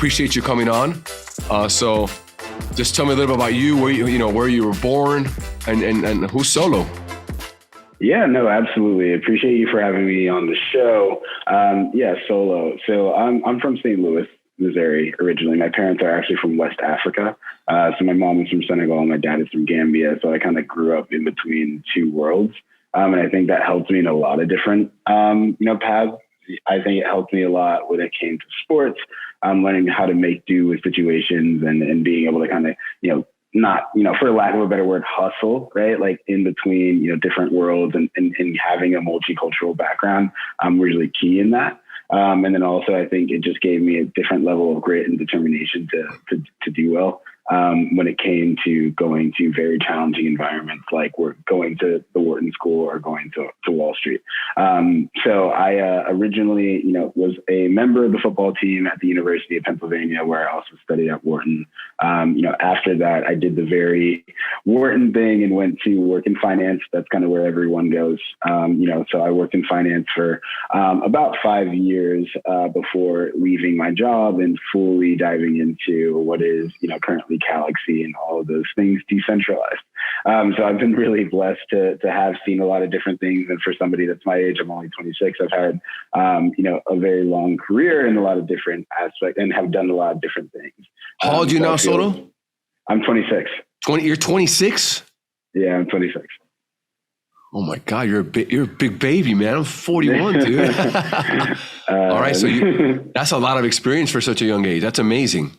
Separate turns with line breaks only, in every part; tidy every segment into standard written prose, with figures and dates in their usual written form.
appreciate you coming on. So just tell me a little bit about you, where you were born, and who's Solo.
Yeah, no, absolutely. Appreciate you for having me on the show. Solo. So I'm from St. Louis, Missouri, originally. My parents are actually from West Africa. So my mom is from Senegal and my dad is from Gambia. So I kind of grew up in between two worlds. And I think that helped me in a lot of different, paths. I think it helped me a lot when it came to sports, learning how to make do with situations and being able to kind of, not, for lack of a better word, hustle, right? Like in between, different worlds and having a multicultural background, really key in that. And then also I think it just gave me a different level of grit and determination to do well. When it came to going to very challenging environments, like we're going to the Wharton School or going to Wall Street. So I originally, was a member of the football team at the University of Pennsylvania, where I also studied at Wharton. After that, I did the very Wharton thing and went to work in finance. That's kind of where everyone goes. So I worked in finance for about 5 years before leaving my job and fully diving into what is, currently Galaxy and all of those things decentralized. So I've been really blessed to have seen a lot of different things. And for somebody that's my age, I'm only 26. I've had, a very long career in a lot of different aspects and have done a lot of different things.
How old are you now, Soto?
I'm 26.
You're 26?
Yeah, I'm 26.
Oh my God, you're a big baby, man. I'm 41, dude. All right, so that's a lot of experience for such a young age. That's amazing.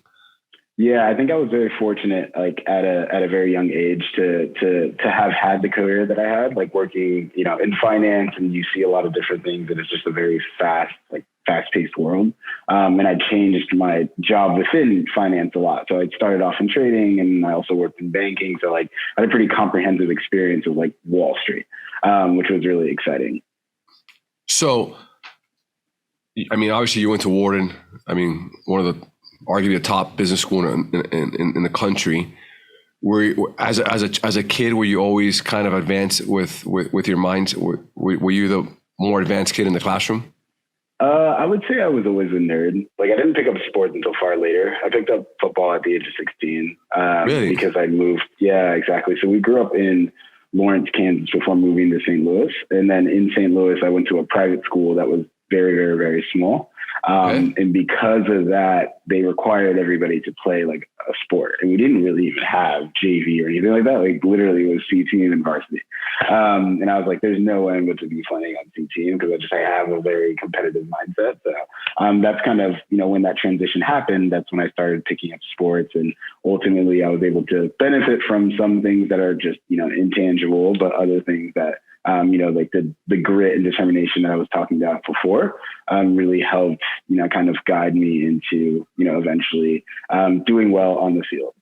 Yeah, I think I was very fortunate, like at a very young age, to have had the career that I had, like working, in finance, and you see a lot of different things, and it's just a very fast-paced world. And I changed my job within finance a lot. So I started off in trading, and I also worked in banking. So I had a pretty comprehensive experience of Wall Street, which was really exciting.
So, obviously you went to Wharton. One of the arguably the top business school in the country. As a kid, were you always kind of advanced with your mind? Were you the more advanced kid in the classroom?
I would say I was always a nerd. I didn't pick up sports until far later. I picked up football at the age of 16
really?
Because I moved. Yeah, exactly. So we grew up in Lawrence, Kansas before moving to St. Louis. And then in St. Louis, I went to a private school that was very, very, very small. And because of that, they required everybody to play a sport. And we didn't really even have JV or anything like that. Literally it was C team and varsity. And I was like, there's no way I'm going to be playing on C team because I have a very competitive mindset. So that's kind of, when that transition happened, that's when I started picking up sports. And ultimately I was able to benefit from some things that are just, intangible, but other things that, the grit and determination that I was talking about before, really helped, kind of guide me into, eventually doing well on the field.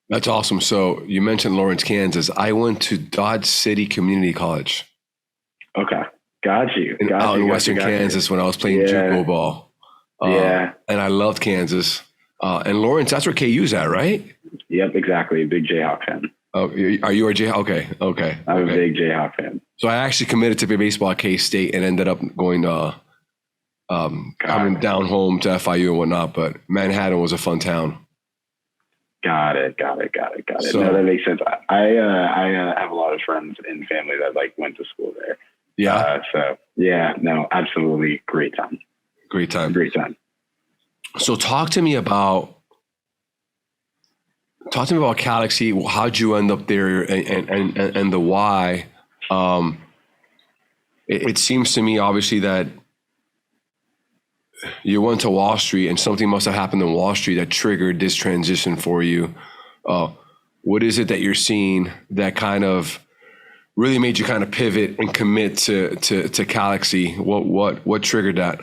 That's awesome. So you mentioned Lawrence, Kansas. I went to Dodge City Community College.
Okay. Got you.
Out in Western Kansas when I was playing JUCO ball. And I loved Kansas. And Lawrence, that's where KU's at, right?
Yep, exactly. Big Jayhawk fan.
Oh, are you a Jayhawk? Okay.
I'm a big Jayhawk fan.
So I actually committed to play baseball at K-State and ended up going to coming down home to FIU and whatnot. But Manhattan was a fun town.
Got it.
So,
no, that makes sense. I have a lot of friends and family that went to school there.
Yeah.
Absolutely. Great time.
So talk to me about Galaxy. How'd you end up there and the why? It seems to me obviously that you went to Wall Street and something must have happened in Wall Street that triggered this transition for you. What is it that you're seeing that kind of really made you kind of pivot and commit to Galaxy? What triggered that?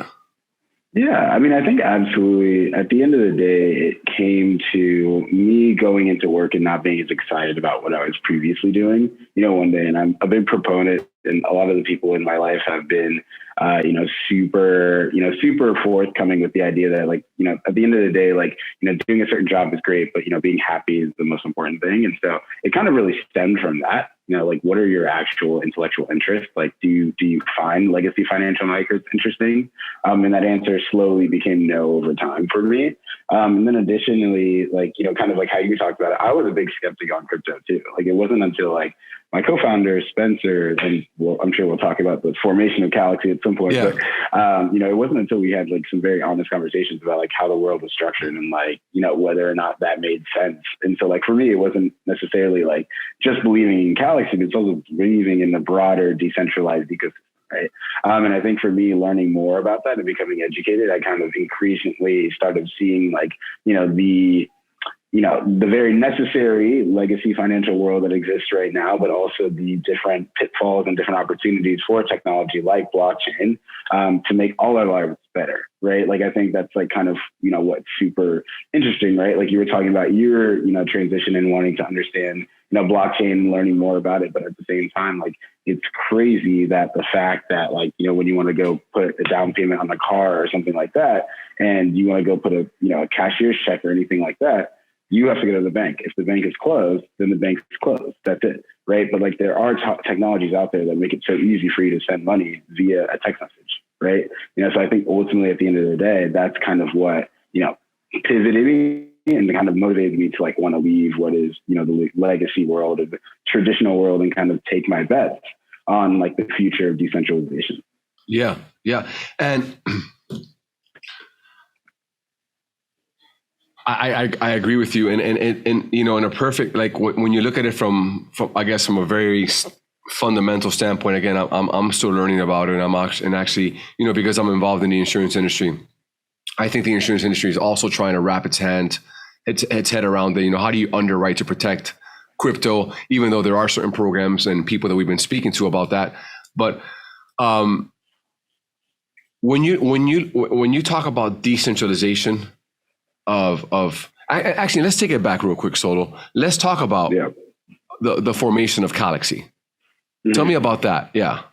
Yeah, I think absolutely. At the end of the day, it came to me going into work and not being as excited about what I was previously doing, one day. And I'm a big proponent, and a lot of the people in my life have been, super forthcoming with the idea that at the end of the day, doing a certain job is great, but, being happy is the most important thing. And so it kind of really stemmed from that, like what are your actual intellectual interests? Like, do you find legacy financial markets interesting? And that answer slowly became no over time for me. And then additionally, like, kind of like how you talked about it, I was a big skeptic on crypto too. Like, it wasn't until like my co-founder, Spencer, and I'm sure we'll talk about the formation of Galaxy at some point,
yeah.
but, it wasn't until we had like some very honest conversations about like how the world was structured and like, whether or not that made sense. And so like, for me, it wasn't necessarily like just believing in Galaxy, but it's also believing in the broader decentralized ecosystem. Right. And I think for me, learning more about that and becoming educated, I kind of increasingly started seeing like, the very necessary legacy financial world that exists right now, but also the different pitfalls and different opportunities for technology like blockchain to make all our lives better, right? Like, I think that's like kind of, what's super interesting, right? Like you were talking about your, transition and wanting to understand, blockchain and learning more about it. But at the same time, like, it's crazy that the fact that like, when you want to go put a down payment on a car or something like that, and you want to go put a cashier's check or anything like that, you have to go to the bank. If the bank is closed, then the bank is closed. That's it, right? But like there are technologies out there that make it so easy for you to send money via a text message, right? So I think ultimately at the end of the day, that's kind of what, pivoted me and kind of motivated me to like want to leave what is, the legacy world or the traditional world and kind of take my bets on like the future of decentralization.
Yeah. Yeah. And I agree with you. And in a perfect, like when you look at it from I guess from a very fundamental standpoint, again, I'm still learning about it. And actually, because I'm involved in the insurance industry, I think the insurance industry is also trying to wrap its head around the, how do you underwrite to protect crypto, even though there are certain programs and people that we've been speaking to about that. But when you talk about decentralization actually, let's take it back real quick, Solo. Let's talk about the formation of Galaxy. Mm-hmm. Tell me about that. Yeah.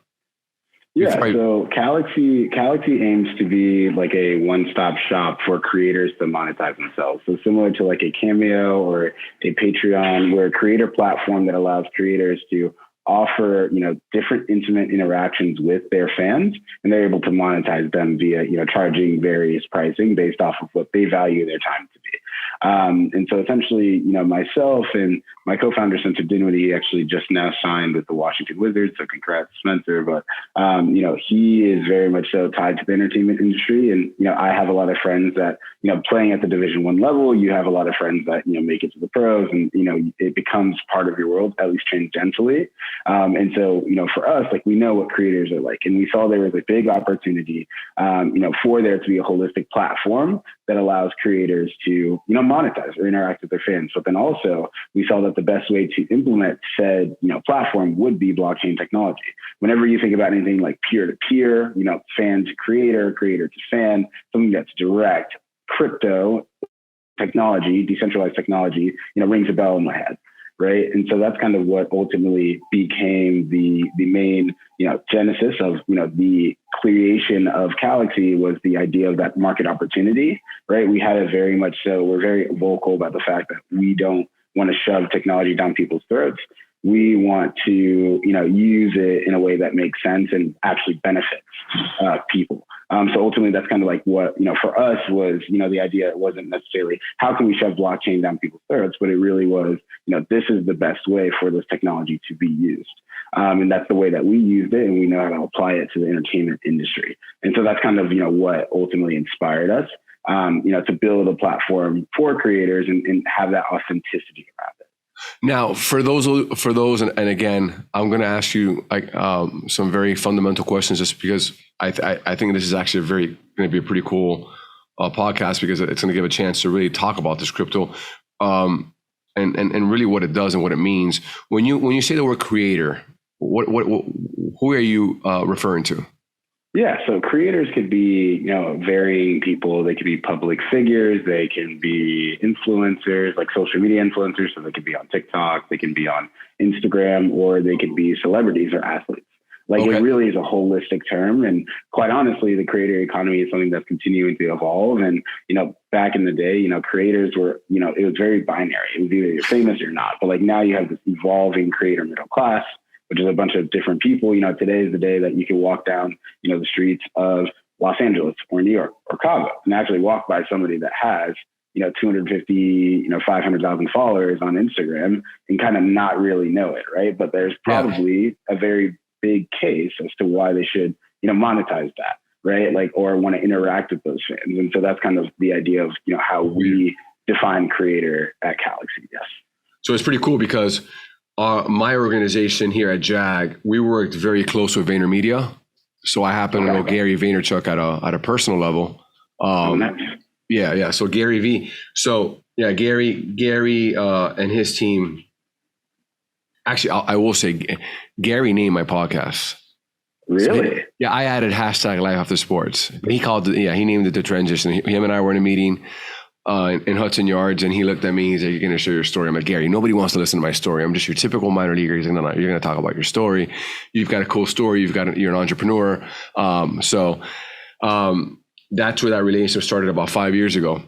Yeah. So Galaxy aims to be like a one-stop shop for creators to monetize themselves. So similar to like a Cameo or a Patreon, we're a creator platform that allows creators to offer, different intimate interactions with their fans, and they're able to monetize them via, charging various pricing based off of what they value their time to be. And so essentially, myself and my co-founder, Spencer Dinwiddie, actually just now signed with the Washington Wizards. So congrats, Spencer. But, he is very much so tied to the entertainment industry. And, I have a lot of friends that, playing at the Division I level, you have a lot of friends that, make it to the pros and, it becomes part of your world, at least tangentially. And so, for us, like we know what creators are like, and we saw there was a big opportunity, for there to be a holistic platform that allows creators to, monetize or interact with their fans. But then also we saw that the best way to implement said, platform would be blockchain technology. Whenever you think about anything like peer to peer, fan to creator, creator to fan, something that's direct, crypto technology, decentralized technology, rings a bell in my head. Right. And so that's kind of what ultimately became the main, genesis of, the creation of Galaxy was the idea of that market opportunity. Right. We had it very much so. We're very vocal about the fact that we don't want to shove technology down people's throats. We want to, use it in a way that makes sense and actually benefits people. So ultimately, that's kind of like what, for us was, the idea wasn't necessarily how can we shove blockchain down people's throats, but it really was, this is the best way for this technology to be used. And that's the way that we used it, and we know how to apply it to the entertainment industry. And so that's kind of, what ultimately inspired us, to build a platform for creators and have that authenticity around it.
Now, for those, and again, I'm going to ask you like some very fundamental questions, just because I think this is actually going to be a pretty cool podcast, because it's going to give a chance to really talk about this crypto and really what it does and what it means. When you say the word creator, who are you referring to?
Yeah, so creators could be, varying people. They could be public figures. They can be influencers, like social media influencers. So they could be on TikTok, they can be on Instagram, or they could be celebrities or athletes. Like
Okay.
it really is a holistic term. And quite honestly, the creator economy is something that's continuing to evolve. And, back in the day, creators were, it was very binary. It was either you're famous or not. But like now you have this evolving creator middle class, which is a bunch of different people. Today is the day that you can walk down, the streets of Los Angeles or New York or Chicago and actually walk by somebody that has, 250, 500,000 followers on Instagram and kind of not really know it. Right. But there's probably a very big case as to why they should, monetize that. Right. Like, or want to interact with those fans. And so that's kind of the idea of, how we define creator at Galaxy. Yes.
So it's pretty cool because my organization here at JAG, we worked very close with VaynerMedia. So I happen to know Gary Vaynerchuk at a personal level.
Nice.
Yeah. So Gary V. So yeah, Gary and his team. Actually, I will say Gary named my podcast.
Really?
So I added hashtag Life After Sports. He called it, he named it The Transition. Him and I were in a meeting in Hudson Yards, and he looked at me. He's like, "You're going to share your story." I'm like, "Gary, nobody wants to listen to my story. I'm just your typical minor leaguer." He's like, "No, you're going to talk about your story. You've got a cool story. You're an entrepreneur." That's where that relationship started about 5 years ago.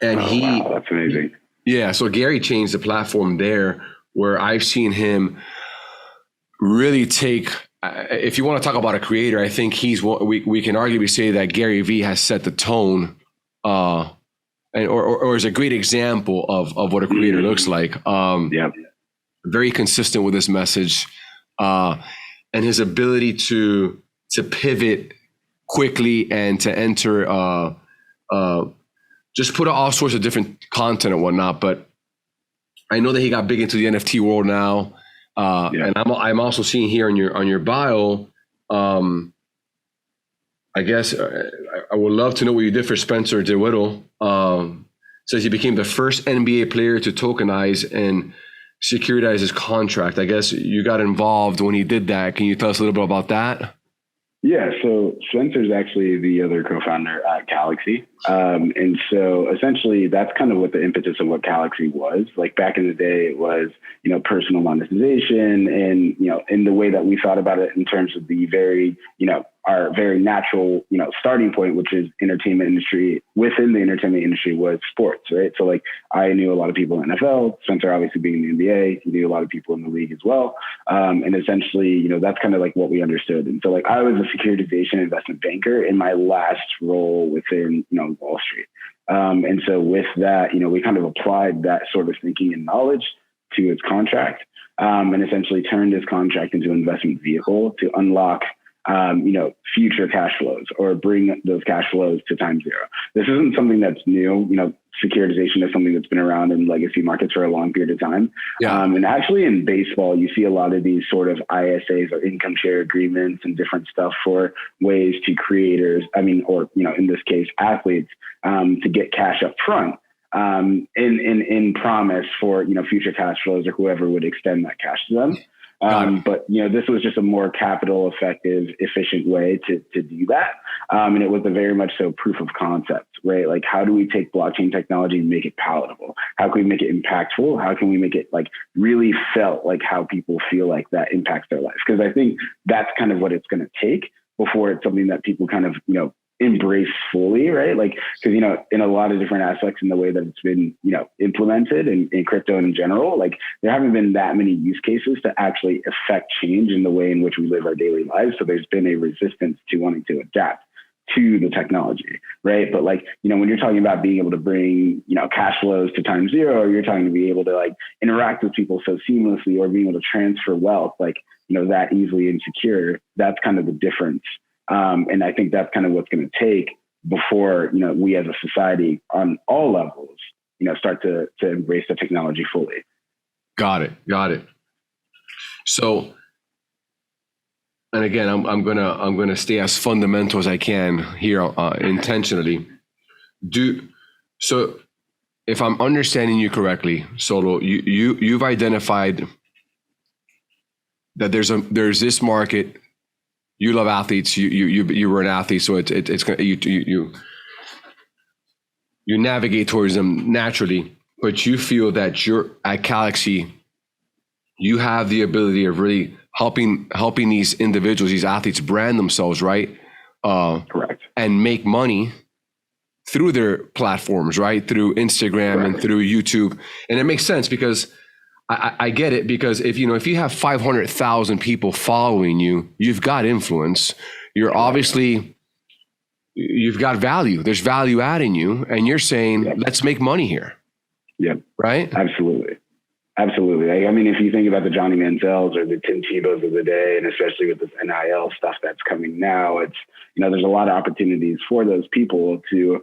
And
wow, that's amazing.
Yeah. So Gary changed the platform there, where I've seen him really take. If you want to talk about a creator, I think we can arguably say that Gary V has set the tone, or is a great example of what a creator looks like. Very consistent with his message, and his ability to pivot quickly and to enter, just put out all sorts of different content and whatnot. But I know that he got big into the NFT world now. And I'm also seeing here on your bio, I guess I would love to know what you did for Spencer DeWitt. Says he became the first NBA player to tokenize and securitize his contract. I guess you got involved when he did that. Can you tell us a little bit about that?
Yeah, so Spencer's actually the other co-founder at Galaxy. And so essentially that's kind of what the impetus of what Galaxy was. Like back in the day, it was, personal monetization and, in the way that we thought about it in terms of the very, our very natural, starting point, which is entertainment industry. Within the entertainment industry was sports, right? So like I knew a lot of people in the NFL, Spencer obviously being in the NBA, he knew a lot of people in the league as well. And essentially, that's kind of like what we understood. And so like I was a securitization investment banker in my last role within, Wall Street. And so with that, we kind of applied that sort of thinking and knowledge to his contract, and essentially turned his contract into an investment vehicle to unlock, future cash flows or bring those cash flows to time zero. This isn't something that's new. Securitization is something that's been around in legacy markets for a long period of time. And actually in baseball, you see a lot of these sort of ISAs or income share agreements and different stuff for ways to creators, or, in this case, athletes, to get cash up front. In promise for, future cash flows or whoever would extend that cash to them. But, this was just a more capital effective, efficient way to do that. And it was a very much so proof of concept, right? Like, how do we take blockchain technology and make it palatable? How can we make it impactful? How can we make it like really felt like how people feel like that impacts their life? Because I think that's kind of what it's going to take before it's something that people kind of, embrace fully, right? Like, because, in a lot of different aspects in the way that it's been, implemented in crypto in general, like there haven't been that many use cases to actually affect change in the way in which we live our daily lives. So there's been a resistance to wanting to adapt to the technology, right? But like, when you're talking about being able to bring, cash flows to time zero, or you're talking to be able to like interact with people so seamlessly, or being able to transfer wealth, like, that easily and secure, that's kind of the difference. And I think that's kind of what's going to take before, we as a society on all levels, start to embrace the technology fully.
Got it. So, and again, I'm gonna stay as fundamental as I can here, intentionally. So if I'm understanding you correctly, Solo, you've identified that there's this market. You love athletes. You were an athlete, so it's gonna you navigate towards them naturally. But you feel that you're at Galaxy, you have the ability of really helping these individuals, these athletes brand themselves, right?
Correct.
And make money through their platforms, right? Through Instagram
Correct.
and through YouTube. And it makes sense because I get it, because if you have 500,000 people following you, you've got influence. You're obviously, you've got value. There's value add in you, and you're saying, let's make money here.
Yep.
Right?
Absolutely. Absolutely. I mean, if you think about the Johnny Manziels or the Tim Tebows of the day, and especially with this NIL stuff that's coming now, it's, there's a lot of opportunities for those people to,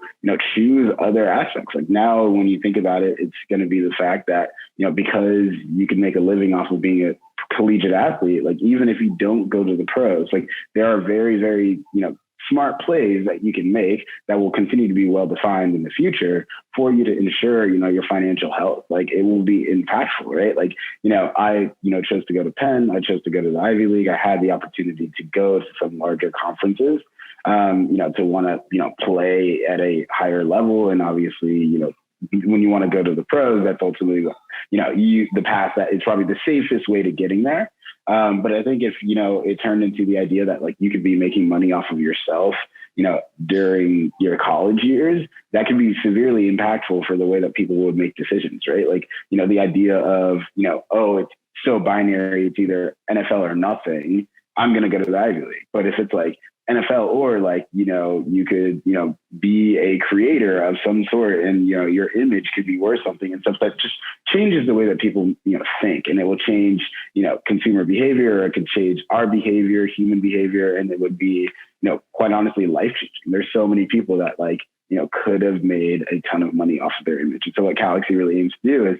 choose other aspects. Like now, when you think about it, it's going to be the fact that, because you can make a living off of being a collegiate athlete, like even if you don't go to the pros, like there are very, very, smart plays that you can make that will continue to be well-defined in the future for you to ensure, your financial health. Like it will be impactful, right? Like, I, chose to go to Penn. I chose to go to the Ivy League. I had the opportunity to go to some larger conferences, to want to, play at a higher level. And obviously, when you want to go to the pros, that's ultimately, the path that is probably the safest way to getting there. But I think if, it turned into the idea that like you could be making money off of yourself, during your college years, that can be severely impactful for the way that people would make decisions, right? Like, the idea of, oh, it's so binary, it's either NFL or nothing, I'm going to go to the Ivy League. But if it's like NFL or like, you could, be a creator of some sort and, your image could be worth something and stuff that just changes the way that people, think, and it will change, consumer behavior, or it could change our behavior, human behavior. And it would be, quite honestly, life changing. There's so many people that like, could have made a ton of money off of their image. And so what Galaxy really aims to do is,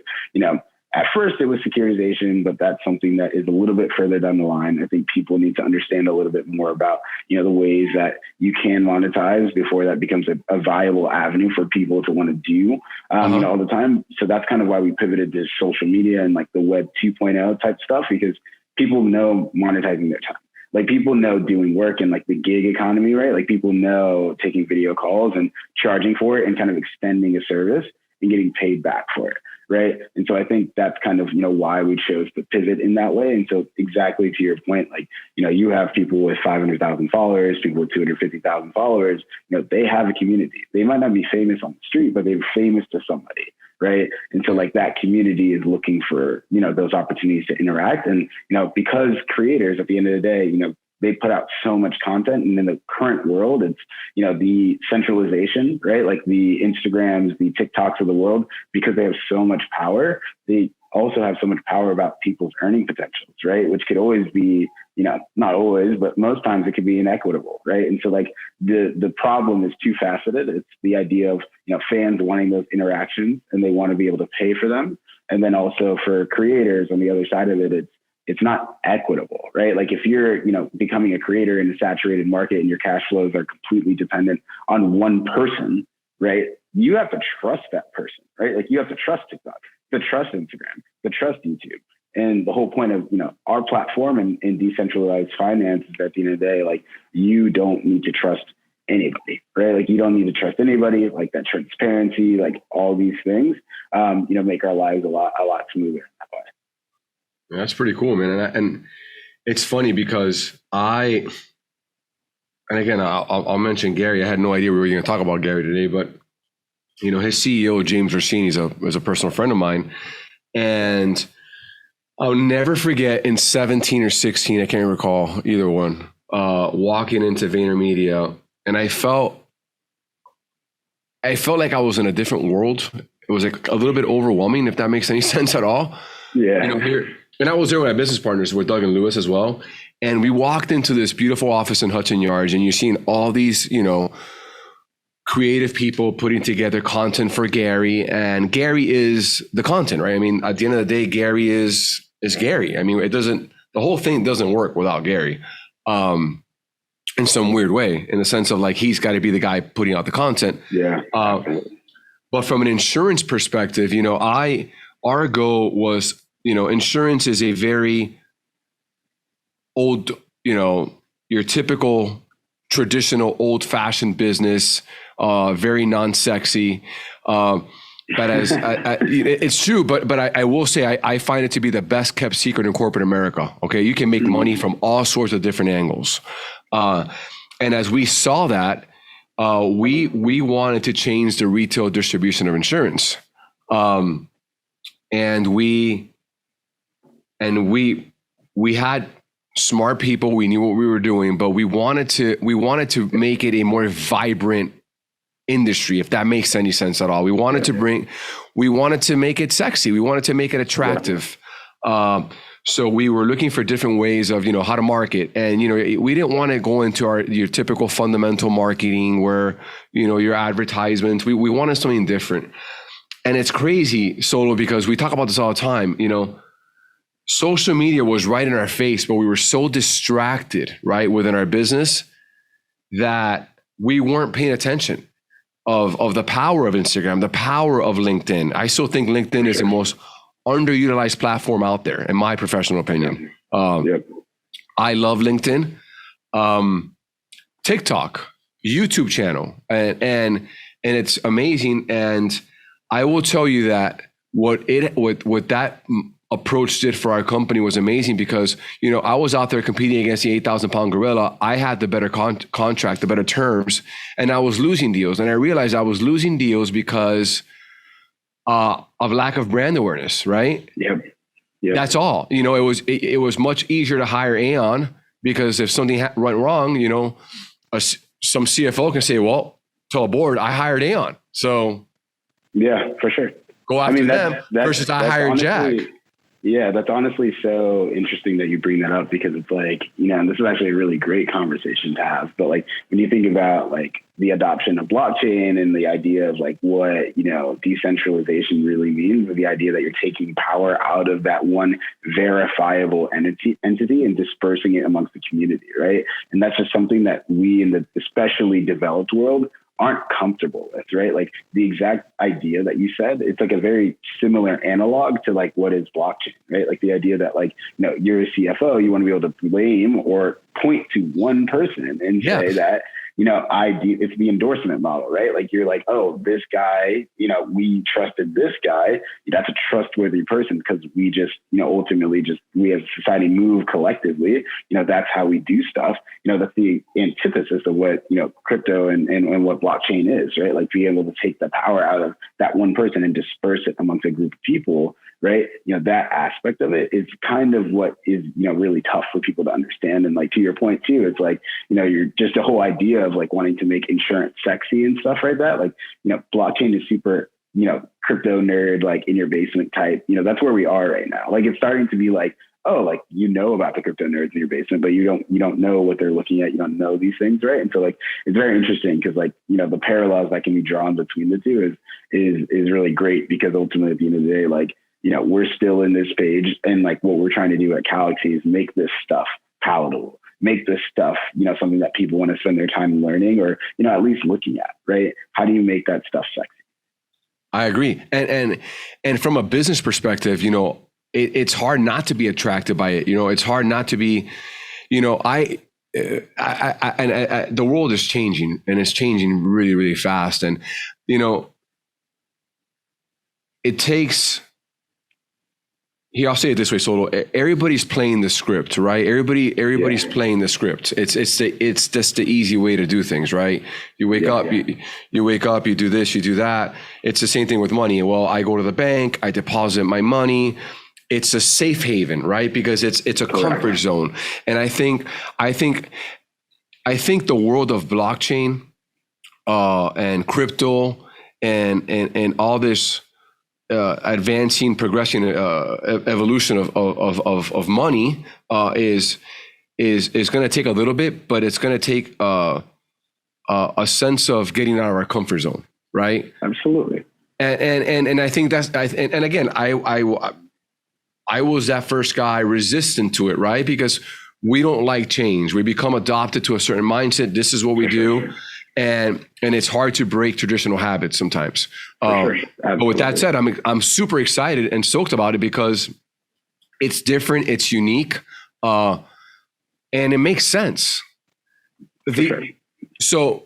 at first it was securitization, but that's something that is a little bit further down the line. I think people need to understand a little bit more about, the ways that you can monetize before that becomes a viable avenue for people to want to do, all the time. So that's kind of why we pivoted to social media and like the web 2.0 type stuff, because people know monetizing their time. Like people know doing work in like the gig economy, right? Like people know taking video calls and charging for it and kind of extending a service and getting paid back for it. Right. And so I think that's kind of, why we chose to pivot in that way. And so exactly to your point, like, you have people with 500,000 followers, people with 250,000 followers, they have a community. They might not be famous on the street, but they're famous to somebody. Right. And so like that community is looking for, those opportunities to interact. And, because creators at the end of the day, they put out so much content, and in the current world, it's, the centralization, right? Like the Instagrams, the TikToks of the world, because they have so much power, they also have so much power about people's earning potentials, right? Which could always be, not always, but most times it could be inequitable, right? And so like the problem is two faceted. It's the idea of, fans wanting those interactions and they want to be able to pay for them. And then also for creators on the other side of it, it's not equitable, right? Like if you're, becoming a creator in a saturated market and your cash flows are completely dependent on one person, right? You have to trust that person, right? Like you have to trust TikTok, to trust Instagram, to trust YouTube. And the whole point of, our platform and decentralized finance is at the end of the day, like you don't need to trust anybody, right? Like you don't need to trust anybody, like that transparency, like all these things, make our lives a lot smoother in that way.
That's pretty cool, man. And it's funny because and again, I'll mention Gary. I had no idea we were going to talk about Gary today, but his CEO, James Orsini, is a personal friend of mine. And I'll never forget in 17 or 16, I can't recall either one, walking into VaynerMedia, and I felt like I was in a different world. It was like a little bit overwhelming, if that makes any sense at all.
Yeah.
Here. And I was there with my business partners, with Doug and Lewis as well. And we walked into this beautiful office in Hudson Yards, and you're seeing all these, creative people putting together content for Gary. And Gary is the content, right? I mean, at the end of the day, Gary is Gary. I mean, the whole thing doesn't work without Gary, in some weird way, in the sense of like, he's got to be the guy putting out the content.
Yeah.
But from an insurance perspective, our goal was, insurance is a very old, your typical traditional old fashioned business, very non-sexy. But as it's true, but I will say I find it to be the best kept secret in corporate America. Okay, you can make money from all sorts of different angles, and as we saw that, we wanted to change the retail distribution of insurance, and we had smart people. We knew what we were doing, but we wanted to make it a more vibrant industry, if that makes any sense at all. We wanted to make it sexy. We wanted to make it attractive. So we were looking for different ways of, how to market. And, we didn't want to go into your typical fundamental marketing where, your advertisements, we wanted something different. And it's crazy, Solo, because we talk about this all the time, social media was right in our face, but we were so distracted, right, within our business that we weren't paying attention of the power of Instagram, the power of LinkedIn. I still think LinkedIn is the most underutilized platform out there, in my professional opinion. I love LinkedIn, TikTok, YouTube channel, and it's amazing. And I will tell you that what that approach did for our company was amazing, because I was out there competing against the 8,000-pound gorilla. I had the better contract, the better terms, and I was losing deals. And I realized I was losing deals because of lack of brand awareness, right? Yep. That's all. It was much easier to hire Aon, because if something went wrong, some CFO can say, "Well, tell a board I hired Aon." So
yeah, for sure.
Go after them versus I hired JAG.
Yeah, that's honestly so interesting that you bring that up, because it's like, and this is actually a really great conversation to have. But like, when you think about like the adoption of blockchain and the idea of like what, decentralization really means, or the idea that you're taking power out of that one verifiable entity and dispersing it amongst the community, right? And that's just something that we in the especially developed world aren't comfortable with, right? Like the exact idea that you said, it's like a very similar analog to like what is blockchain, right? Like the idea that like, you're a CFO, you want to be able to blame or point to one person and say that, it's the endorsement model, right? Like you're like, oh, this guy, we trusted this guy. That's a trustworthy person because we just, ultimately we as a society move collectively. That's how we do stuff. That's the antithesis of what, crypto and what blockchain is, right? Like being able to take the power out of that one person and disperse it amongst a group of people, right? That aspect of it is kind of what is, really tough for people to understand. And like, to your point too, it's like, you're just the whole idea of like wanting to make insurance sexy and stuff like that. Like, blockchain is super, crypto nerd, like in your basement type, that's where we are right now. Like it's starting to be like, oh, like, about the crypto nerds in your basement, but you don't know what they're looking at. You don't know these things. Right. And so like, it's very interesting because like, the parallels that can be drawn between the two is really great, because ultimately at the end of the day, like, we're still in this page, and like what we're trying to do at Galaxy is make this stuff palatable, make this stuff, something that people want to spend their time learning or, at least looking at, right? How do you make that stuff sexy?
I agree. And from a business perspective, it's hard not to be attracted by it. It's hard not to be, the world is changing, and it's changing really, really fast. And, it takes, here, I'll say it this way, Solo. Everybody's playing the script, right? Everybody's playing the script. It's just the easy way to do things, right? You wake up, you wake up, you do this, you do that. It's the same thing with money. Well, I go to the bank, I deposit my money. It's a safe haven, right? Because it's a comfort zone. And I think the world of blockchain and crypto and all this advancing progression, evolution of money is going to take a little bit, but it's going to take a sense of getting out of our comfort zone, right?
Absolutely.
And I think and again, I was that first guy resistant to it, right? Because we don't like change. We become adopted to a certain mindset. This is what we do. And it's hard to break traditional habits sometimes. But with that said, I'm super excited and stoked about it because it's different, it's unique, and it makes sense. So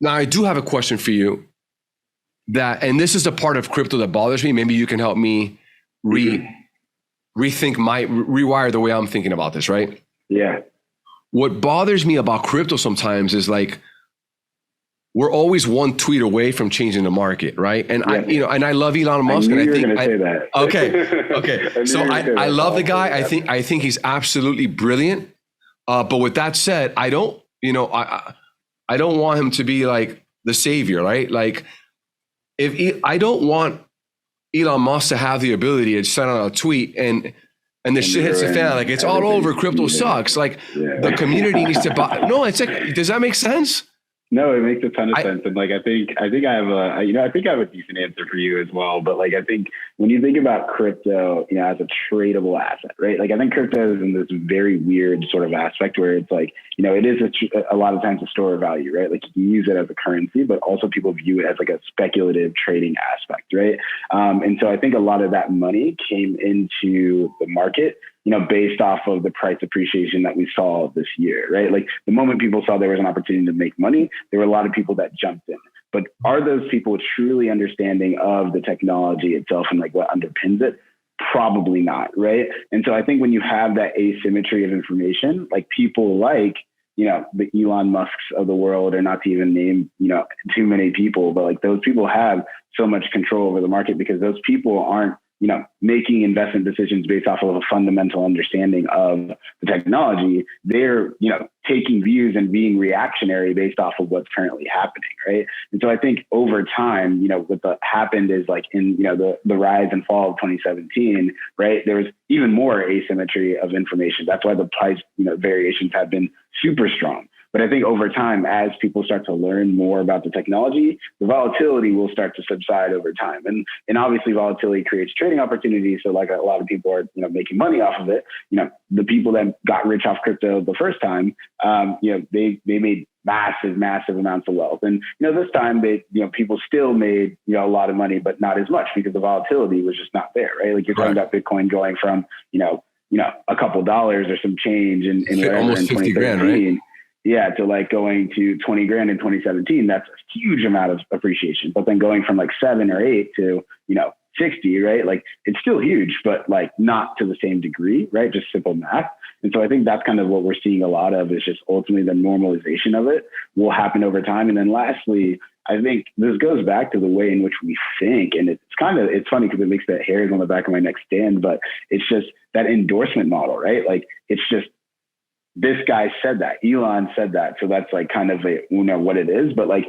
now I do have a question for you. that, and this is the part of crypto that bothers me. Maybe you can help me rewire the way I'm thinking about this, right?
Yeah.
What bothers me about crypto sometimes is like, we're always one tweet away from changing the market, right? And I love Elon Musk, and I think
say that.
Okay. So I love the guy. I think he's absolutely brilliant. But with that said, I don't want him to be like the savior, right? Like, I don't want Elon Musk to have the ability to send out a tweet and the shit hits the fan. Like, it's all over. Crypto sucks. Like, the community needs to buy. No, it's like, does that make sense?
No, it makes a ton of sense. And like, I think I have a decent answer for you as well. But like, I think when you think about crypto, as a tradable asset, right? Like, I think crypto is in this very weird sort of aspect where it's like, it is a lot of times a store of value, right? Like, you can use it as a currency, but also people view it as like a speculative trading aspect, right? And so I think a lot of that money came into the market, based off of the price appreciation that we saw this year, right? Like, the moment people saw there was an opportunity to make money, there were a lot of people that jumped in. But are those people truly understanding of the technology itself and like what underpins it? Probably not, right? And so I think when you have that asymmetry of information, like people like, the Elon Musks of the world, or not to even name, too many people, but like those people have so much control over the market because those people aren't, making investment decisions based off of a fundamental understanding of the technology. They're, taking views and being reactionary based off of what's currently happening, right? And so I think over time, what happened is like in, the rise and fall of 2017, right? There was even more asymmetry of information. That's why the price, variations have been super strong. But I think over time, as people start to learn more about the technology, the volatility will start to subside over time. And obviously volatility creates trading opportunities. So like a lot of people are, making money off of it. The people that got rich off crypto the first time, they made massive amounts of wealth. And, this time people still made, a lot of money, but not as much because the volatility was just not there, right? Like, you're talking about Bitcoin going from, a couple dollars or some change in
almost 50 grand, right?
Yeah, to like going to 20 grand in 2017, that's a huge amount of appreciation. But then going from like 7 or 8 to, 60, right? Like, it's still huge, but like not to the same degree, right? Just simple math. And so I think that's kind of what we're seeing a lot of, is just ultimately the normalization of it will happen over time. And then lastly, I think this goes back to the way in which we think. And it's funny because it makes the hairs on the back of my neck stand, but it's just that endorsement model, right? Like, it's just, this guy said that, Elon said that. So that's like kind of what it is. But like,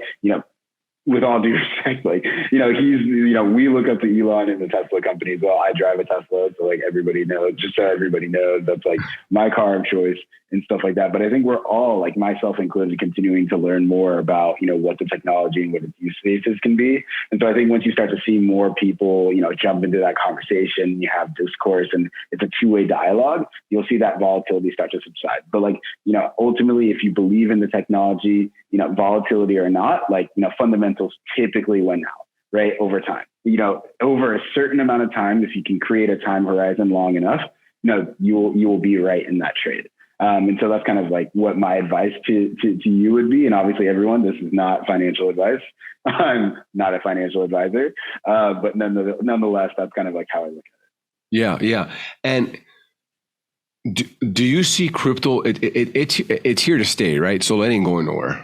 with all due respect, like, we look up to Elon in the Tesla company as well. I drive a Tesla. So like, everybody knows, just so everybody knows, that's like my car of choice and stuff like that. But I think we're all, like myself included, continuing to learn more about, what the technology and what its use cases can be. And so I think once you start to see more people, jump into that conversation, you have discourse and it's a two-way dialogue, you'll see that volatility start to subside. But like, ultimately, if you believe in the technology, volatility or not, like, fundamentals typically win out, right? Over time, over a certain amount of time, if you can create a time horizon long enough, you will be right in that trade. And so that's kind of like what my advice to you would be. And obviously everyone, this is not financial advice. I'm not a financial advisor, but nonetheless, that's kind of like how I look at it.
Yeah. And do you see crypto? It's here to stay, right? So it ain't going nowhere.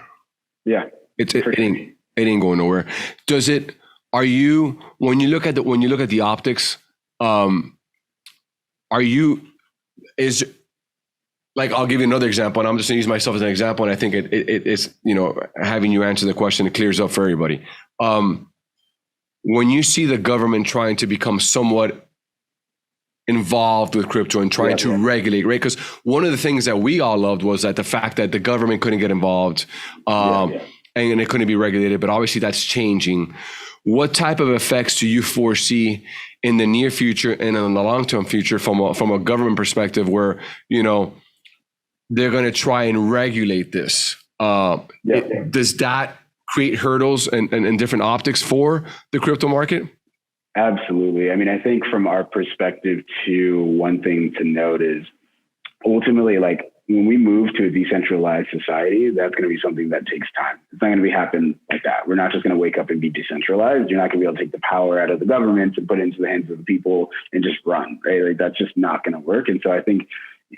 Yeah.
It ain't going nowhere. Does it, when you look at the optics, like, I'll give you another example, and I'm just going to use myself as an example. And I think it's, having you answer the question, it clears up for everybody. When you see the government trying to become somewhat involved with crypto and trying to regulate, right? Because one of the things that we all loved was that the fact that the government couldn't get involved, and it couldn't be regulated, but obviously that's changing. What type of effects do you foresee in the near future and in the long-term future from a government perspective where, they're going to try and regulate this? Does that create hurdles and different optics for the crypto market?
Absolutely. I mean, I think from our perspective too, one thing to note is ultimately, like, when we move to a decentralized society, that's going to be something that takes time. It's not going to be happen like that. We're not just going to wake up and be decentralized. You're not going to be able to take the power out of the government and put it into the hands of the people and just run, right? Like that's just not going to work. And so I think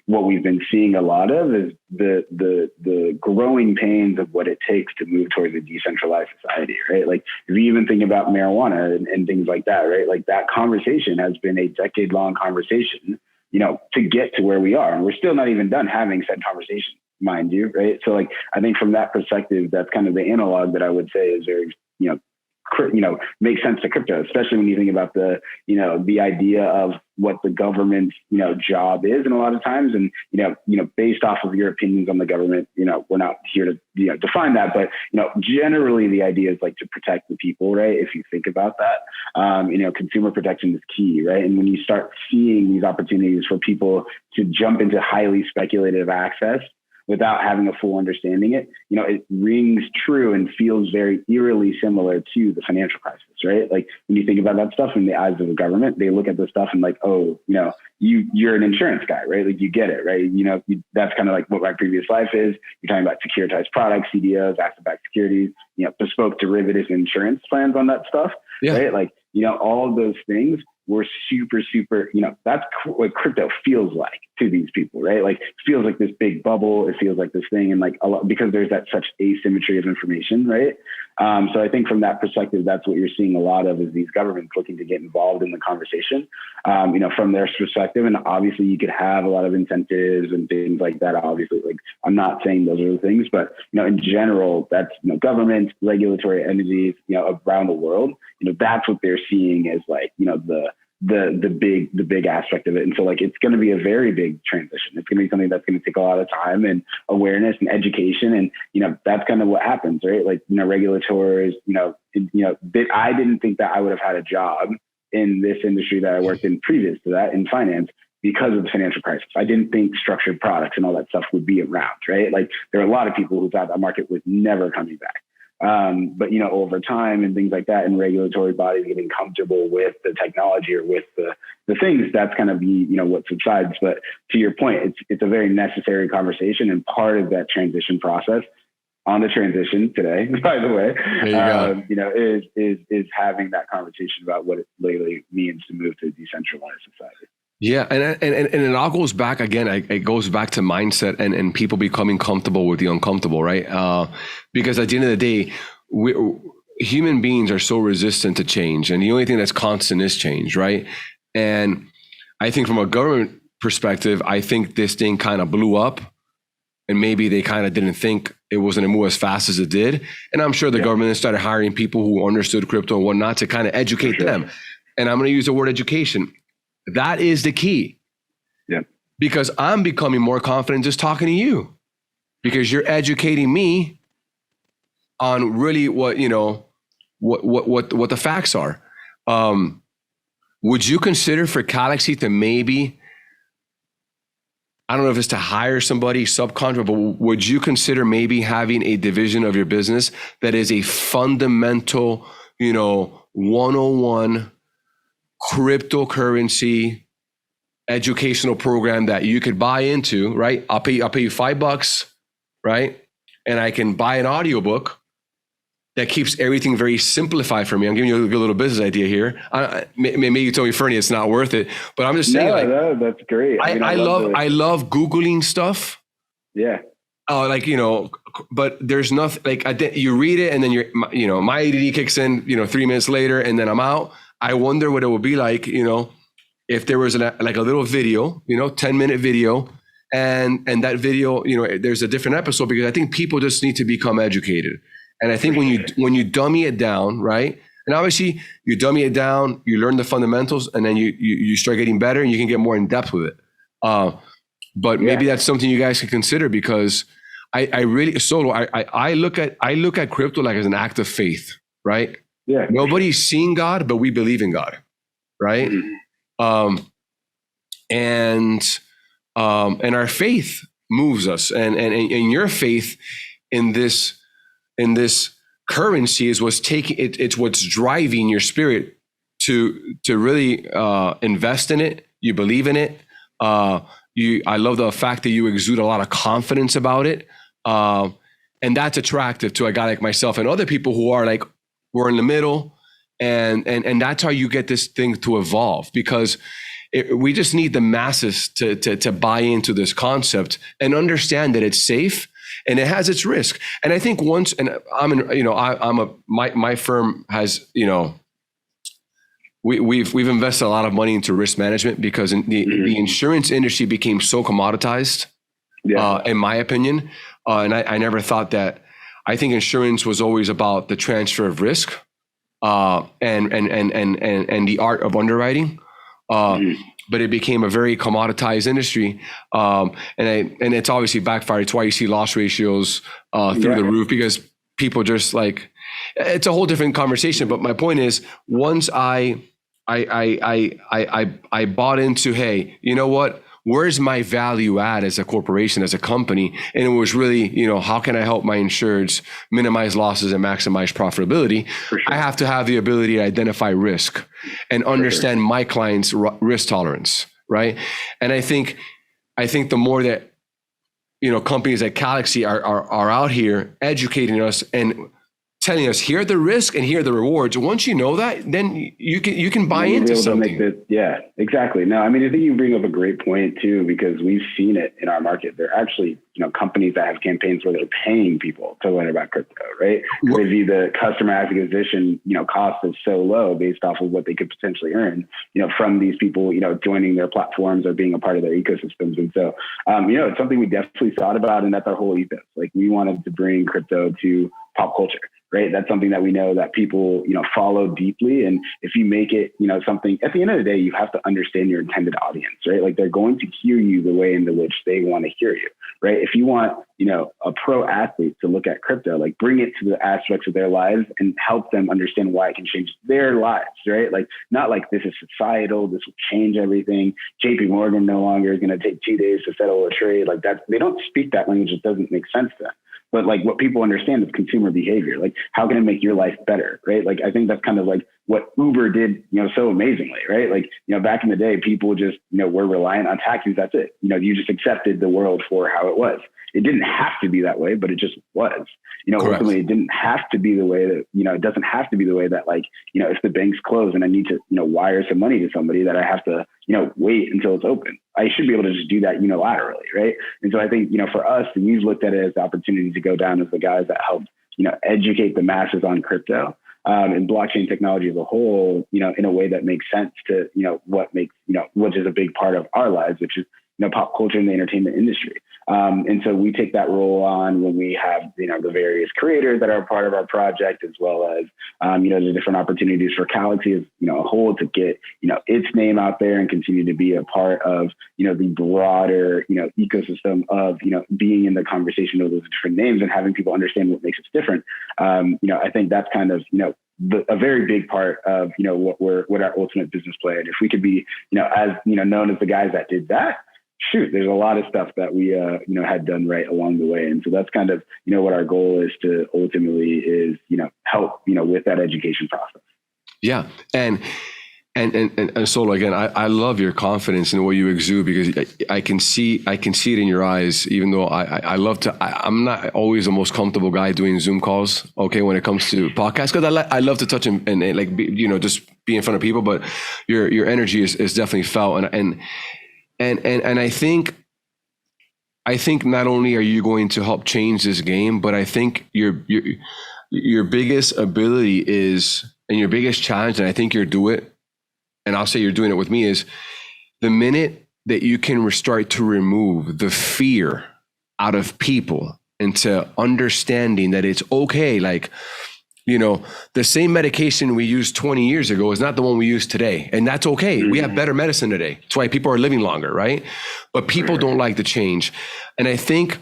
what we've been seeing a lot of is the growing pains of what it takes to move towards a decentralized society, right? Like if you even think about marijuana and things like that, right? Like that conversation has been a decade-long conversation, to get to where we are. And we're still not even done having said conversation, mind you, right? So like, I think from that perspective, that's kind of the analog that I would say is very, makes sense to crypto, especially when you think about the idea of what the government's, job is. And a lot of times, and, based off of your opinions on the government, we're not here to, define that, but, generally the idea is like to protect the people, right? If you think about that, consumer protection is key, right? And when you start seeing these opportunities for people to jump into highly speculative access without having a full understanding it rings true and feels very eerily similar to the financial crisis, right? Like when you think about that stuff in the eyes of the government, they look at the stuff and like, oh, you're an insurance guy, right? Like you get it, right? That's kind of like what my previous life is. You're talking about securitized products, CDOs, asset-backed securities, bespoke derivative insurance plans on that stuff, right? Like, all of those things were super, that's what crypto feels like to these people, right? Like it feels like this big bubble. It feels like this thing. And like a lot, because there's that such asymmetry of information, right? So I think from that perspective, that's what you're seeing a lot of is these governments looking to get involved in the conversation, from their perspective. And obviously you could have a lot of incentives and things like that. Obviously, like I'm not saying those are the things, but, in general, that's, government, regulatory entities, around the world, that's what they're seeing as like, the big aspect of it. And so like, it's going to be a very big transition. It's going to be something that's going to take a lot of time and awareness and education. And, that's kind of what happens, right? Like, regulators, I didn't think that I would have had a job in this industry that I worked in previous to that in finance because of the financial crisis. I didn't think structured products and all that stuff would be around, right? Like there are a lot of people who thought that market was never coming back. But, over time and things like that and regulatory bodies getting comfortable with the technology or with the things, that's kind of what subsides. But to your point, it's a very necessary conversation and part of that transition process on the transition today, by the way, is having that conversation about what it really means to move to a decentralized society.
Yeah. And it all goes back again. It goes back to mindset and people becoming comfortable with the uncomfortable, right? Because at the end of the day, human beings are so resistant to change. And the only thing that's constant is change, right? And I think from a government perspective, I think this thing kind of blew up and maybe they kind of didn't think it was going to move as fast as it did. And I'm sure the government started hiring people who understood crypto and whatnot to kind of educate them. And I'm going to use the word education. That is the key.
Yeah.
Because I'm becoming more confident just talking to you because you're educating me on really what, what the facts are. Would you consider for Galaxy to maybe, I don't know if it's to hire somebody, subcontract, but would you consider maybe having a division of your business that is a fundamental, 101 cryptocurrency educational program that you could buy into, right? I'll pay you $5, right? And I can buy an audiobook that keeps everything very simplified for me. I'm giving you a good little business idea here. Maybe you told me, Fernie, it's not worth it, but I'm just saying,
no, that's great.
I love Googling stuff.
Yeah.
But there's nothing like you read it and then my ADD kicks in, 3 minutes later and then I'm out. I wonder what it would be like, if there was like a little video, 10-minute video and that video, there's a different episode because I think people just need to become educated. And I think when you dummy it down, right? And obviously you dummy it down, you learn the fundamentals and then you start getting better and you can get more in depth with it. But maybe that's something you guys can consider because I really look at crypto like as an act of faith, right?
Yeah.
Nobody's seen God, but we believe in God, right? Mm-hmm. And our faith moves us, and your faith in this currency is it's what's driving your spirit to really invest in it. You believe in it. I love the fact that you exude a lot of confidence about it. And that's attractive to a guy like myself and other people who are like, we're in the middle. And that's how you get this thing to evolve, because we just need the masses to buy into this concept and understand that it's safe and it has its risk. And I think once, and my firm has, we've invested a lot of money into risk management, because the insurance industry became so commoditized, in my opinion. And I never thought that. I think insurance was always about the transfer of risk, and the art of underwriting. But it became a very commoditized industry, and it's obviously backfired. It's why you see loss ratios through the roof, because people just like, it's a whole different conversation. But my point is, once I bought into, hey, you know what? Where's my value add as a corporation, as a company? And it was really, how can I help my insureds minimize losses and maximize profitability? Sure. I have to have the ability to identify risk and understand my client's risk tolerance, right? And I think the more that, companies like Galaxy are out here educating us and telling us, here are the risks and here are the rewards. Once you know that, then you can buy into something.
Yeah, exactly. No, I mean, I think you bring up a great point too, because we've seen it in our market. There are actually, companies that have campaigns where they're paying people to learn about crypto, right? They view the customer acquisition, cost is so low based off of what they could potentially earn, from these people, joining their platforms or being a part of their ecosystems. And so, it's something we definitely thought about, and that's our whole ethos. Like, we wanted to bring crypto to pop culture. Right. That's something that we know that people, follow deeply. And if you make it, something, at the end of the day, you have to understand your intended audience, right? Like, they're going to hear you the way in which they want to hear you, right? If you want, a pro athlete to look at crypto, like, bring it to the aspects of their lives and help them understand why it can change their lives, right? Like, not like this is societal, this will change everything. JP Morgan no longer is going to take 2 days to settle a trade. Like, that, they don't speak that language. It doesn't make sense to them. But like, what people understand is consumer behavior. Like, how can it make your life better, right? Like, I think that's kind of like what Uber did, so amazingly, right? Like, back in the day, people just, were reliant on taxis. That's it. You just accepted the world for how it was. It didn't have to be that way, but it just was. Ultimately, it didn't have to be the way that, it doesn't have to be the way that, like, if the bank's closed and I need to, wire some money to somebody, that I have to, wait until it's open. I should be able to just do that unilaterally, right? And so I think, for us, we've looked at it as the opportunity to go down as the guys that help, educate the masses on crypto, and blockchain technology as a whole, in a way that makes sense to, what makes, which is a big part of our lives, which is, pop culture and the entertainment industry. And so we take that role on when we have, the various creators that are a part of our project, as well as, the different opportunities for Galaxy as, a whole to get, its name out there and continue to be a part of, the broader, ecosystem of, being in the conversation of those different names and having people understand what makes us different. I think that's kind of, a very big part of, what our ultimate business plan. If we could be, as, known as the guys that did that, shoot, there's a lot of stuff that we, had done right along the way. And so that's kind of, what our goal is to ultimately is, help, with that education process.
Yeah. And so again, I love your confidence in the way you exude, because I can see it in your eyes, even though I'm not always the most comfortable guy doing Zoom calls. Okay. When it comes to podcasts, because I love to touch and like, just be in front of people, but your energy is definitely felt. And I think not only are you going to help change this game, but I think your biggest ability is, and your biggest challenge, and I think you're doing it, and I'll say you're doing it with me, is the minute that you can start to remove the fear out of people into understanding that it's okay. Like, the same medication we used 20 years ago is not the one we use today. And that's okay. Mm-hmm. We have better medicine today. That's why people are living longer, right? But people don't like the change. And I think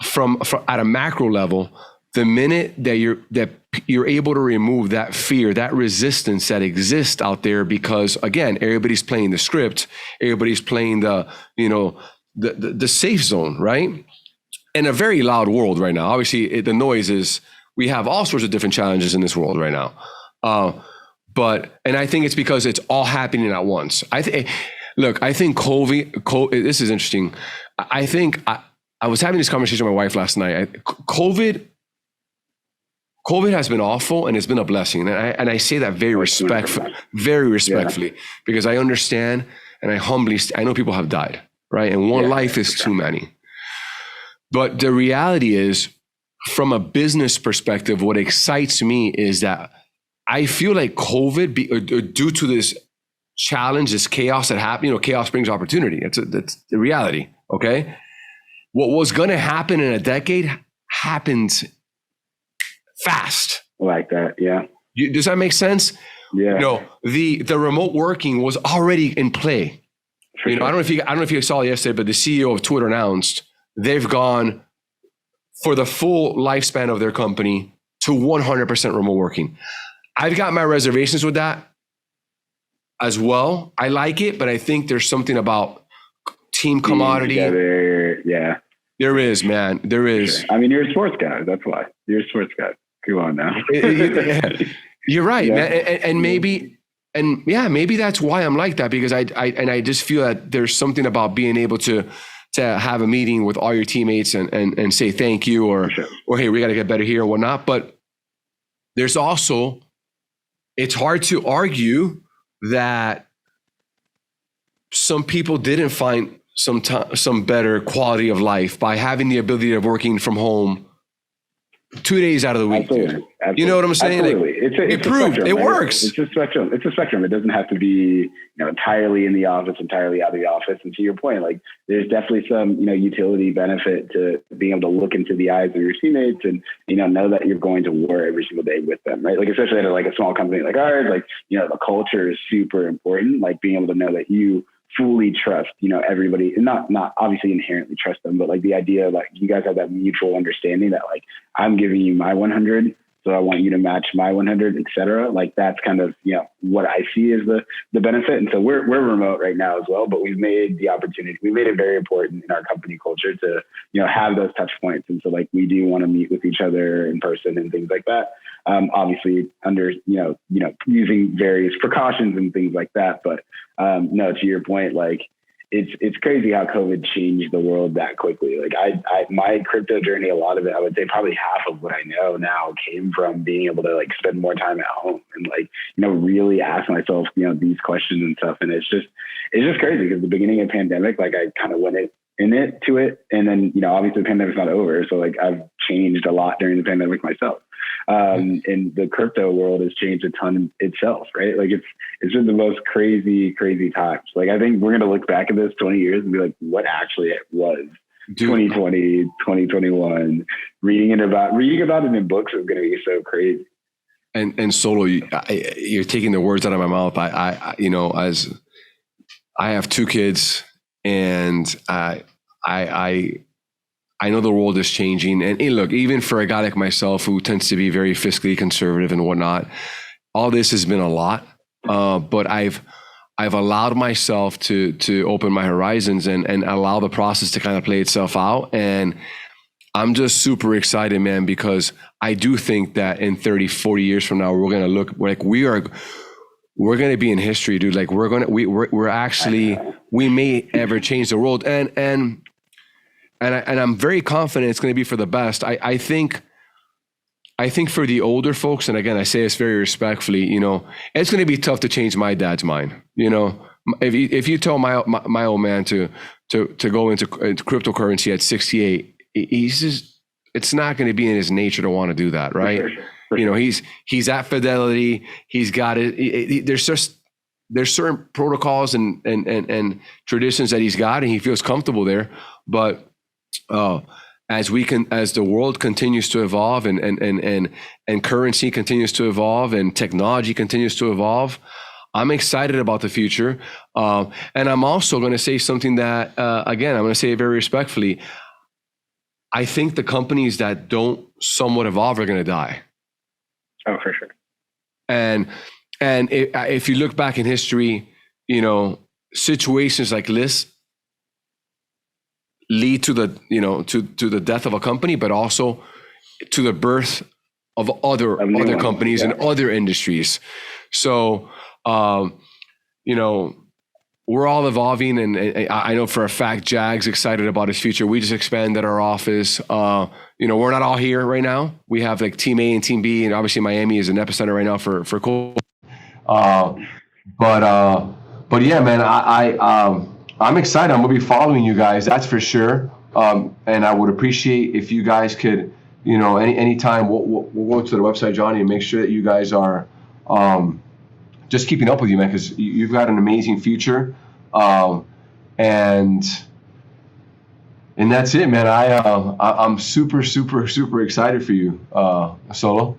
from at a macro level, the minute that you're able to remove that fear, that resistance that exists out there, because again, everybody's playing the script, everybody's playing the safe zone, right? In a very loud world right now. Obviously, the noise is, we have all sorts of different challenges in this world right now. And I think it's because it's all happening at once. Look, I think this is interesting. I think I was having this conversation with my wife last night. COVID has been awful and it's been a blessing. And I say that very respectfully, because I understand and I know people have died, right? And one life is too many. But the reality is, from a business perspective, what excites me is that I feel like COVID, due to this challenge, this chaos that happened, chaos brings opportunity. That's the reality, okay? What was going to happen in a decade happened fast.
Like that, yeah.
Does that make sense?
Yeah.
The remote working was already in play.
Sure.
I don't know if you saw yesterday, but the CEO of Twitter announced they've gone for the full lifespan of their company to 100% remote working. I've got my reservations with that as well. I like it, but I think there's something about team commodity.
Yeah.
There is, man. There is.
Sure. I mean, you're a sports guy. That's why. You're a sports guy. Come on now.
You're right, man. And maybe that's why I'm like that, because I just feel that there's something about being able to have a meeting with all your teammates and say thank you or hey, we got to get better here or whatnot. But there's also, it's hard to argue that some people didn't find some better quality of life by having the ability of working from home 2 days out of the week.
Absolutely.
You know what I'm saying?
Absolutely.
Like,
it's
proved
spectrum,
it
right?
works.
It's a spectrum. It's a spectrum. It doesn't have to be, entirely in the office, entirely out of the office. And to your point, like, there's definitely some, utility benefit to being able to look into the eyes of your teammates and, know that you're going to war every single day with them, right? Like, especially at a small company like ours, like, the culture is super important. Like, being able to know that you fully trust, everybody, and not obviously inherently trust them, but like the idea like you guys have that mutual understanding that like I'm giving you my 100, so I want you to match my 100, et cetera. Like that's kind of, what I see as the benefit. And so we're remote right now as well, but we made it very important in our company culture to, have those touch points. And so like, we do want to meet with each other in person and things like that. Obviously under, using various precautions and things like that. But no, to your point, like it's crazy how COVID changed the world that quickly. Like my crypto journey, a lot of it, I would say probably half of what I know now came from being able to like spend more time at home and like, really ask myself, these questions and stuff. And it's just crazy because the beginning of the pandemic, like I kind of went into it. And then, obviously the pandemic's not over. So like I've changed a lot during the pandemic myself. And the crypto world has changed a ton itself, right? Like it's been the most crazy times. Like I think we're going to look back at this 20 years and be like, what actually it was. 2020, 2021, reading about it in books is going to be so crazy.
And Solo, you're taking the words out of my mouth. As I have two kids, and I know the world is changing. And look, even for a guy like myself who tends to be very fiscally conservative and whatnot, all this has been a lot. But I've allowed myself to open my horizons and allow the process to kind of play itself out. And I'm just super excited, man, because I do think that in 30, 40 years from now, we're going to look like we're going to be in history, dude. Like we're actually, we may ever change the world. And I'm very confident it's going to be for the best. I think for the older folks, and again, I say this very respectfully, it's going to be tough to change my dad's mind. If you tell my old man to go into cryptocurrency at 68, it's not going to be in his nature to want to do that, right? For sure. He's at Fidelity. He's got it. There's certain protocols and traditions that he's got, and he feels comfortable there. But as the world continues to evolve and currency continues to evolve and technology continues to evolve, I'm excited about the future. And I'm also going to say something that, again, I'm going to say it very respectfully. I think the companies that don't somewhat evolve are going to die.
Oh, for sure.
And if you look back in history, situations like this lead to the to the death of a company, but also to the birth of other companies and other industries. So, we're all evolving, and I know for a fact JAG's excited about his future. We just expanded our office. We're not all here right now. We have like Team A and Team B, and obviously Miami is an epicenter right now for cool. But yeah, man, I'm excited. I'm gonna be following you guys, that's for sure. And I would appreciate if you guys could, anytime we'll go to the website, Johnny, and make sure that you guys are just keeping up with you, man, because you've got an amazing future. And that's it, man. I'm super, super, super excited for you, Solo.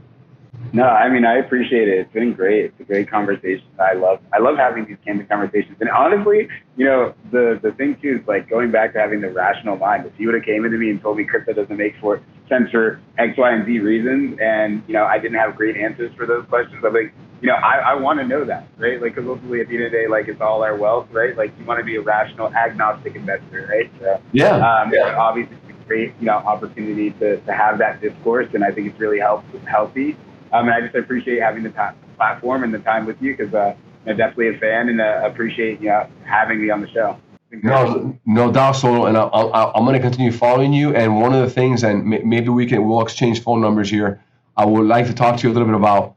No, I mean, I appreciate it. It's been great. It's a great conversation. I love having these candid conversations. And honestly, the thing too is like going back to having the rational mind. If you would have came into me and told me crypto doesn't make sense for X, Y, and Z reasons, and I didn't have great answers for those questions, I'm like, I want to know that, right? Like, because ultimately at the end of the day, like, it's all our wealth, right? Like, you want to be a rational, agnostic investor, right? So, obviously, it's a great, opportunity to have that discourse, and I think it's really healthy. And I just appreciate having the platform and the time with you, because I'm definitely a fan, and appreciate having me on the show.
No doubt, Solo, and I'm going to continue following you. And one of the things, and maybe we'll exchange phone numbers here. I would like to talk to you a little bit about.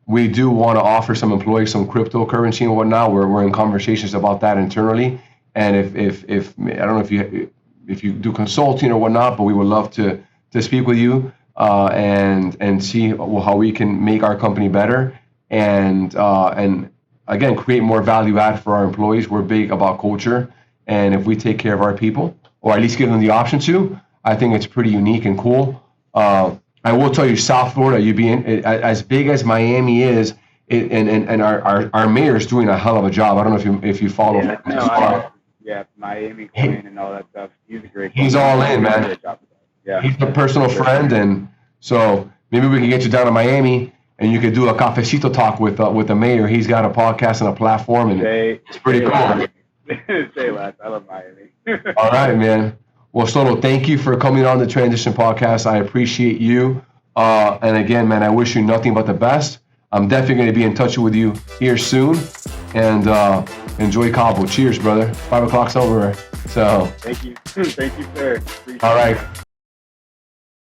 We do want to offer some employees some cryptocurrency and whatnot. We're in conversations about that internally. And if I don't know if you do consulting or whatnot, but we would love to speak with you. And see how we can make our company better, and again create more value add for our employees. We're big about culture, and if we take care of our people, or at least give them the option to, I think it's pretty unique and cool. I will tell you, South Florida, you being as big as Miami is, and our mayor is doing a hell of a job. I don't know if you follow.
Miami Coin and all that stuff. He's a great.
He's all in, man.
Yeah.
He's a personal friend, and so maybe we can get you down to Miami, and you could do a cafecito talk with the mayor. He's got a podcast and a platform, and it's pretty cool.
Say less. I love Miami.
All right, man. Well, Solo, thank you for coming on the Transition Podcast. I appreciate you. And again, man, I wish you nothing but the best. I'm definitely going to be in touch with you here soon. And enjoy Cabo. Cheers, brother. 5 o'clock's over. So
thank you. Thank you, sir. Appreciate
all right.